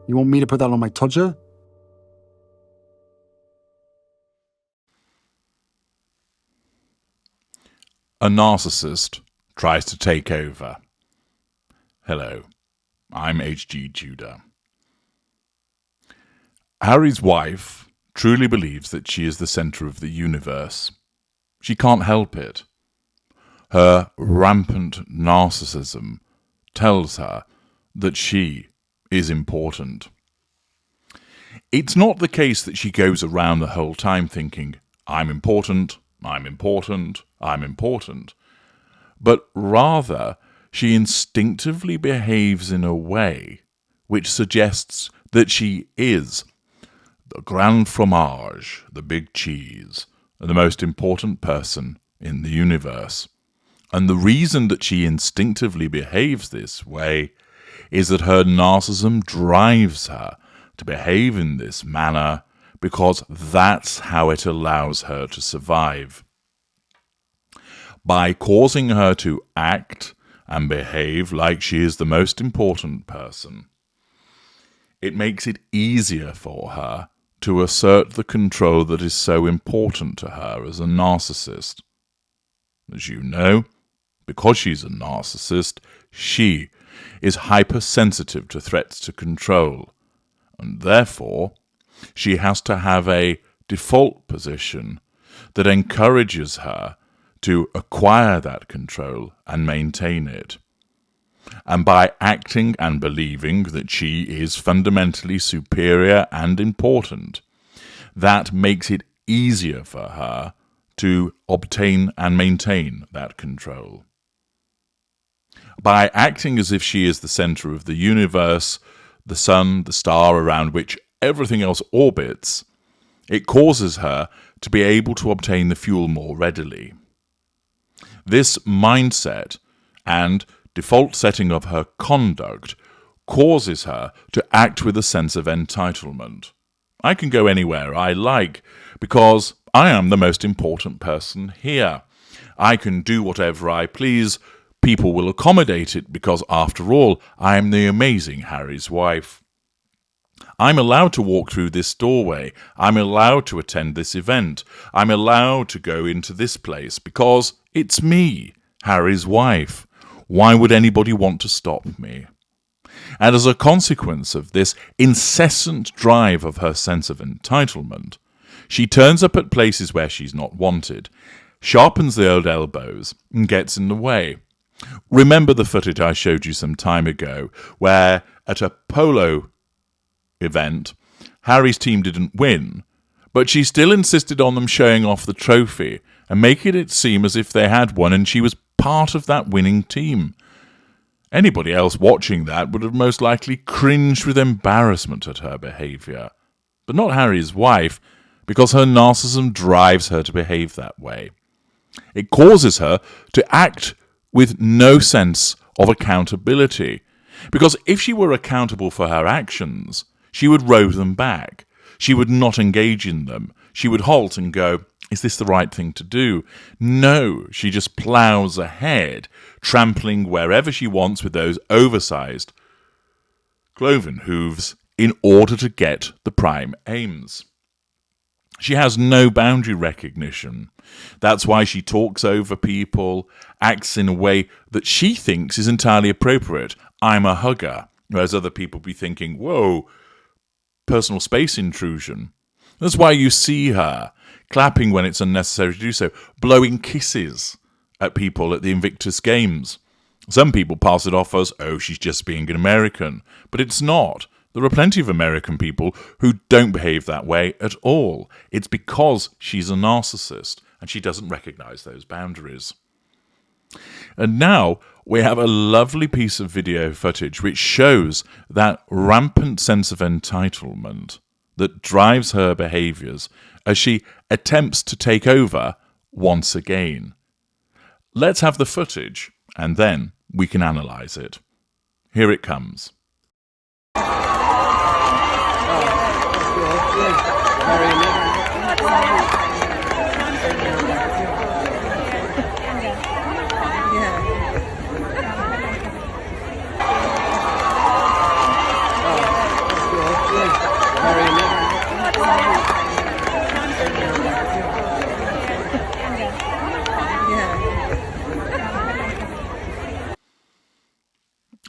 You want me to put that on my Tudor? A narcissist tries to take over. Hello, I'm H.G. Tudor. Harry's wife truly believes that she is the centre of the universe. She can't help it. Her rampant narcissism tells her that she is important. It's not the case that she goes around the whole time thinking, I'm important, I'm important, I'm important, but rather she instinctively behaves in a way which suggests that she is the grand fromage, the big cheese, the most important person in the universe. And the reason that she instinctively behaves this way is that her narcissism drives her to behave in this manner because that's how it allows her to survive. By causing her to act and behave like she is the most important person, it makes it easier for her to assert the control that is so important to her as a narcissist. As you know, because she's a narcissist, she is hypersensitive to threats to control, and therefore she has to have a default position that encourages her to acquire that control and maintain it. And by acting and believing that she is fundamentally superior and important, that makes it easier for her to obtain and maintain that control. By acting as if she is the centre of the universe, the sun, the star around which everything else orbits, it causes her to be able to obtain the fuel more readily. This mindset and default setting of her conduct causes her to act with a sense of entitlement. I can go anywhere I like because I am the most important person here. I can do whatever I please. People will accommodate it because, after all, I am the amazing Harry's wife. I'm allowed to walk through this doorway. I'm allowed to attend this event. I'm allowed to go into this place because it's me, Harry's wife. Why would anybody want to stop me? And as a consequence of this incessant drive of her sense of entitlement, she turns up at places where she's not wanted, sharpens the old elbows, and gets in the way. Remember the footage I showed you some time ago, where at a polo event, Harry's team didn't win, but she still insisted on them showing off the trophy and making it seem as if they had won and she was part of that winning team. Anybody else watching that would have most likely cringed with embarrassment at her behaviour, but not Harry's wife, because her narcissism drives her to behave that way. It causes her to act with no sense of accountability, because if she were accountable for her actions, she would row them back. She would not engage in them. She would halt and go, is this the right thing to do? No, she just ploughs ahead, trampling wherever she wants with those oversized cloven hooves in order to get the prime aims. She has no boundary recognition. That's why she talks over people, acts in a way that she thinks is entirely appropriate. I'm a hugger, whereas other people be thinking, whoa, personal space intrusion. That's why you see her clapping when it's unnecessary to do so, blowing kisses at people at the Invictus Games. Some people pass it off as, oh, she's just being an American. But it's not. There are plenty of American people who don't behave that way at all. It's because she's a narcissist and she doesn't recognize those boundaries. And now we have a lovely piece of video footage which shows that rampant sense of entitlement that drives her behaviors as she attempts to take over once again. Let's have the footage and then we can analyze it. Here it comes.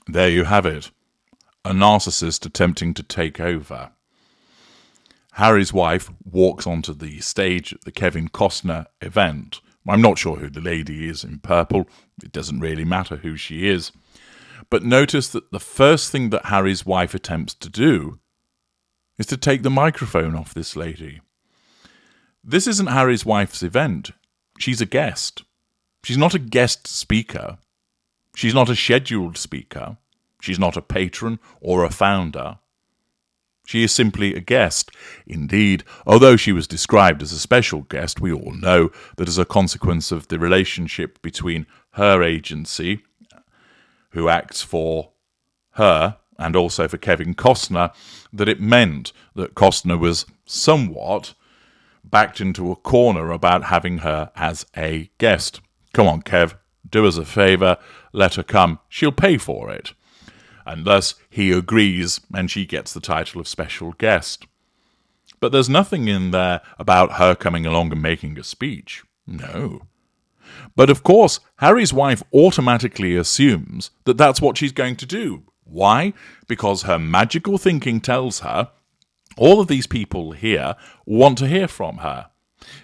There you have it. A narcissist attempting to take over. Harry's wife walks onto the stage at the Kevin Costner event. I'm not sure who the lady is in purple. It doesn't really matter who she is. But notice that the first thing that Harry's wife attempts to do is to take the microphone off this lady. This isn't Harry's wife's event. She's a guest. She's not a guest speaker. She's not a scheduled speaker. She's not a patron or a founder. She is simply a guest. Indeed, although she was described as a special guest, we all know that as a consequence of the relationship between her agency, who acts for her, and also for Kevin Costner, that it meant that Costner was somewhat backed into a corner about having her as a guest. Come on, Kev, do us a favour, let her come, she'll pay for it. And thus he agrees, and she gets the title of special guest. But there's nothing in there about her coming along and making a speech. No. But of course, Harry's wife automatically assumes that that's what she's going to do. Why? Because her magical thinking tells her all of these people here want to hear from her.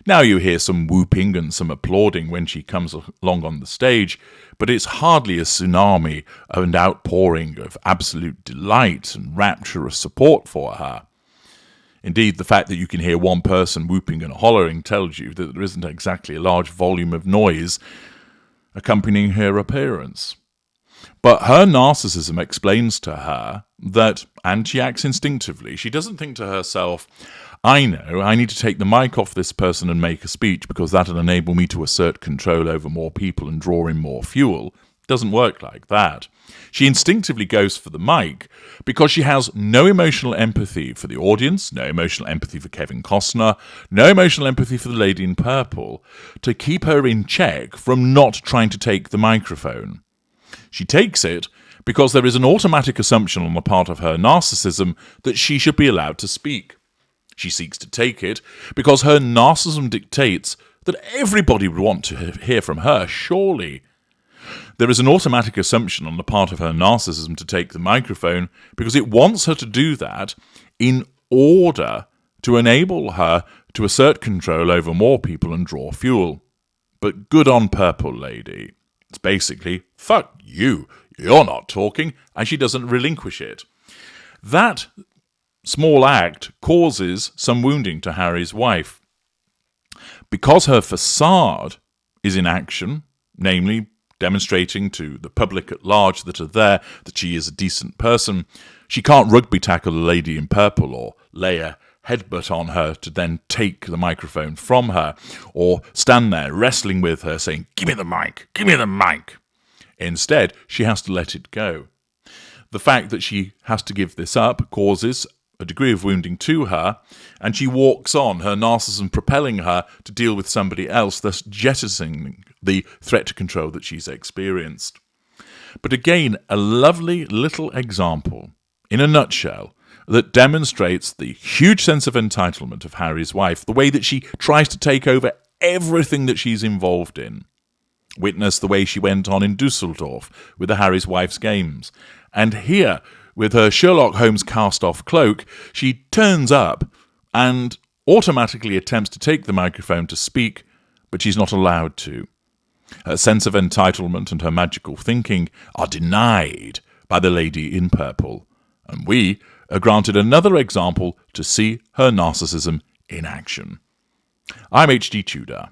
Now you hear some whooping and some applauding when she comes along on the stage, but it's hardly a tsunami and outpouring of absolute delight and rapturous support for her. Indeed, the fact that you can hear one person whooping and hollering tells you that there isn't exactly a large volume of noise accompanying her appearance. But her narcissism explains to her that, and she acts instinctively, she doesn't think to herself, I know, I need to take the mic off this person and make a speech because that'll enable me to assert control over more people and draw in more fuel. It doesn't work like that. She instinctively goes for the mic because she has no emotional empathy for the audience, no emotional empathy for Kevin Costner, no emotional empathy for the lady in purple, to keep her in check from not trying to take the microphone. She takes it because there is an automatic assumption on the part of her narcissism that she should be allowed to speak. She seeks to take it because her narcissism dictates that everybody would want to hear from her, surely. There is an automatic assumption on the part of her narcissism to take the microphone because it wants her to do that in order to enable her to assert control over more people and draw fuel. But good on purple lady. It's basically, fuck you, you're not talking, and she doesn't relinquish it. That small act causes some wounding to Harry's wife. Because her facade is in action, namely demonstrating to the public at large that are there that she is a decent person, she can't rugby tackle the lady in purple or lay a headbutt on her to then take the microphone from her, or stand there wrestling with her saying, give me the mic, give me the mic. Instead, she has to let it go. The fact that she has to give this up causes a degree of wounding to her, and she walks on, her narcissism propelling her to deal with somebody else, thus jettisoning the threat to control that she's experienced. But again, a lovely little example, in a nutshell, that demonstrates the huge sense of entitlement of Harry's wife, the way that she tries to take over everything that she's involved in. Witness the way she went on in Dusseldorf with the Harry's wife's games. And here, with her Sherlock Holmes cast-off cloak, she turns up and automatically attempts to take the microphone to speak, but she's not allowed to. Her sense of entitlement and her magical thinking are denied by the lady in purple, and we are granted another example to see her narcissism in action. I'm H.D. Tudor.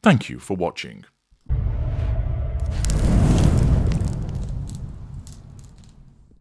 Thank you for watching.